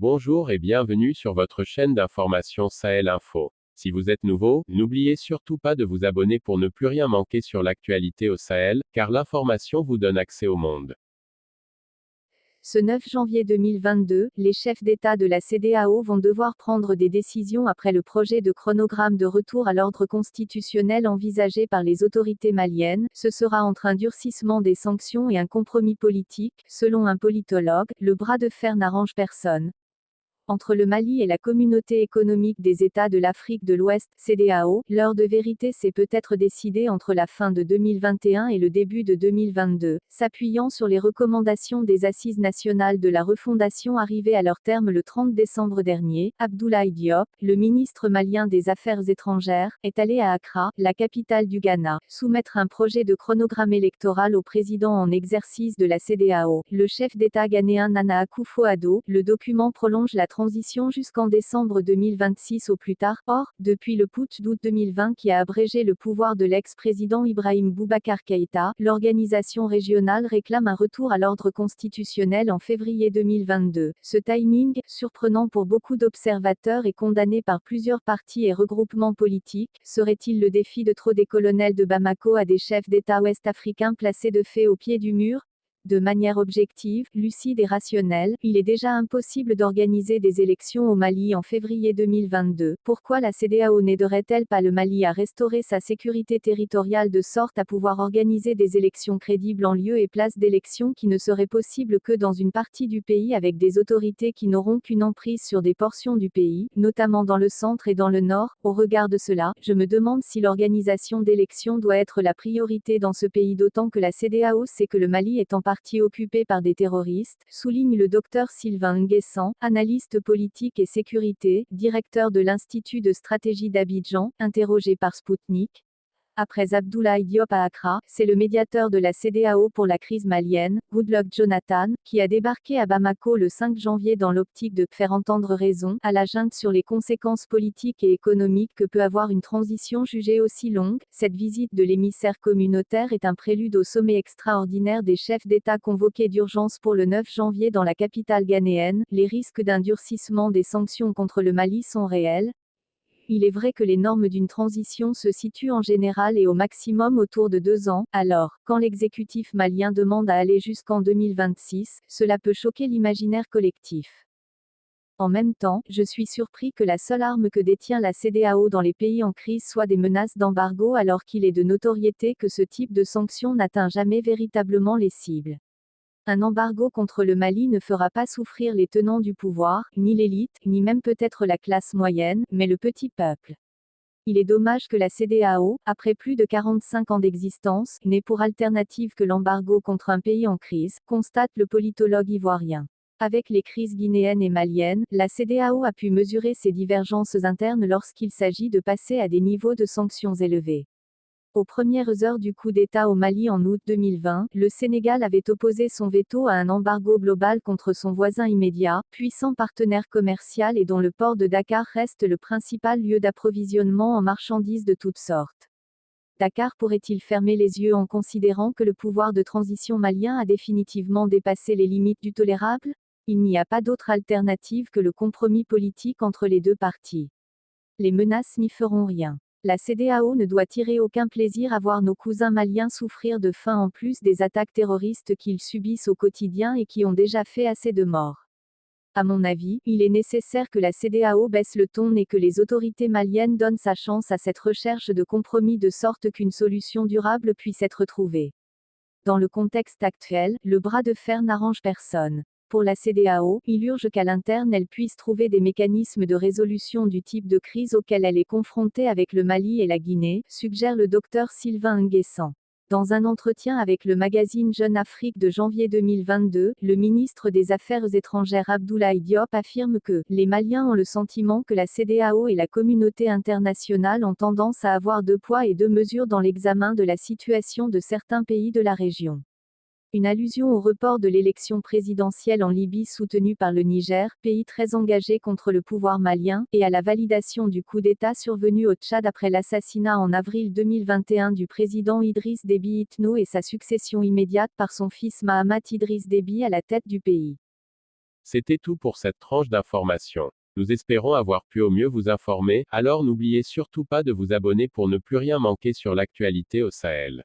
Bonjour et bienvenue sur votre chaîne d'information Sahel Info. Si vous êtes nouveau, n'oubliez surtout pas de vous abonner pour ne plus rien manquer sur l'actualité au Sahel, car l'information vous donne accès au monde. Ce 9 janvier 2022, les chefs d'État de la CEDEAO vont devoir prendre des décisions après le projet de chronogramme de retour à l'ordre constitutionnel envisagé par les autorités maliennes. Ce sera entre un durcissement des sanctions et un compromis politique. Selon un politologue, le bras de fer n'arrange personne. Entre le Mali et la Communauté économique des États de l'Afrique de l'Ouest, CEDEAO, l'heure de vérité s'est peut-être décidée entre la fin de 2021 et le début de 2022, s'appuyant sur les recommandations des Assises nationales de la refondation arrivées à leur terme le 30 décembre dernier. Abdoulaye Diop, le ministre malien des Affaires étrangères, est allé à Accra, la capitale du Ghana, soumettre un projet de chronogramme électoral au président en exercice de la CEDEAO, le chef d'État ghanéen Nana Akufo-Addo. Le document prolonge la transition jusqu'en décembre 2026 au plus tard. Or, depuis le putsch d'août 2020 qui a abrégé le pouvoir de l'ex-président Ibrahim Boubacar Keïta, l'organisation régionale réclame un retour à l'ordre constitutionnel en février 2022. Ce timing, surprenant pour beaucoup d'observateurs et condamné par plusieurs partis et regroupements politiques, serait-il le défi de trop des colonels de Bamako à des chefs d'État ouest-africains placés de fait au pied du mur? De manière objective, lucide et rationnelle, il est déjà impossible d'organiser des élections au Mali en février 2022. Pourquoi la CEDEAO n'aiderait-elle pas le Mali à restaurer sa sécurité territoriale de sorte à pouvoir organiser des élections crédibles en lieu et place d'élections qui ne seraient possibles que dans une partie du pays avec des autorités qui n'auront qu'une emprise sur des portions du pays, notamment dans le centre et dans le nord? Au regard de cela, je me demande si l'organisation d'élections doit être la priorité dans ce pays, d'autant que la CEDEAO sait que le Mali est en partie occupé par des terroristes, souligne le docteur Sylvain Nguessan, analyste politique et sécurité, directeur de l'Institut de stratégie d'Abidjan, interrogé par Sputnik. Après Abdoulaye Diop à Accra, c'est le médiateur de la CEDEAO pour la crise malienne, Goodluck Jonathan, qui a débarqué à Bamako le 5 janvier dans l'optique de faire entendre raison à la junte sur les conséquences politiques et économiques que peut avoir une transition jugée aussi longue. Cette visite de l'émissaire communautaire est un prélude au sommet extraordinaire des chefs d'État convoqué d'urgence pour le 9 janvier dans la capitale ghanéenne. Les risques d'un durcissement des sanctions contre le Mali sont réels. Il est vrai que les normes d'une transition se situent en général et au maximum autour de 2 ans. Alors, quand l'exécutif malien demande à aller jusqu'en 2026, cela peut choquer l'imaginaire collectif. En même temps, je suis surpris que la seule arme que détient la CEDEAO dans les pays en crise soit des menaces d'embargo, alors qu'il est de notoriété que ce type de sanctions n'atteint jamais véritablement les cibles. Un embargo contre le Mali ne fera pas souffrir les tenants du pouvoir, ni l'élite, ni même peut-être la classe moyenne, mais le petit peuple. Il est dommage que la CEDEAO, après plus de 45 ans d'existence, n'ait pour alternative que l'embargo contre un pays en crise, constate le politologue ivoirien. Avec les crises guinéennes et maliennes, la CEDEAO a pu mesurer ses divergences internes lorsqu'il s'agit de passer à des niveaux de sanctions élevés. Aux premières heures du coup d'État au Mali en août 2020, le Sénégal avait opposé son veto à un embargo global contre son voisin immédiat, puissant partenaire commercial et dont le port de Dakar reste le principal lieu d'approvisionnement en marchandises de toutes sortes. Dakar pourrait-il fermer les yeux en considérant que le pouvoir de transition malien a définitivement dépassé les limites du tolérable? Il n'y a pas d'autre alternative que le compromis politique entre les deux parties. Les menaces n'y feront rien. La CEDEAO ne doit tirer aucun plaisir à voir nos cousins maliens souffrir de faim en plus des attaques terroristes qu'ils subissent au quotidien et qui ont déjà fait assez de morts. À mon avis, il est nécessaire que la CEDEAO baisse le ton et que les autorités maliennes donnent sa chance à cette recherche de compromis de sorte qu'une solution durable puisse être trouvée. Dans le contexte actuel, le bras de fer n'arrange personne. Pour la CEDEAO, il urge qu'à l'interne elle puisse trouver des mécanismes de résolution du type de crise auquel elle est confrontée avec le Mali et la Guinée, suggère le docteur Sylvain Nguessan. Dans un entretien avec le magazine Jeune Afrique de janvier 2022, le ministre des Affaires étrangères Abdoulaye Diop affirme que « les Maliens ont le sentiment que la CEDEAO et la communauté internationale ont tendance à avoir 2 poids et 2 mesures dans l'examen de la situation de certains pays de la région ». Une allusion au report de l'élection présidentielle en Libye soutenue par le Niger, pays très engagé contre le pouvoir malien, et à la validation du coup d'État survenu au Tchad après l'assassinat en avril 2021 du président Idriss Déby Itno et sa succession immédiate par son fils Mahamat Idriss Déby à la tête du pays. C'était tout pour cette tranche d'information. Nous espérons avoir pu au mieux vous informer, alors n'oubliez surtout pas de vous abonner pour ne plus rien manquer sur l'actualité au Sahel.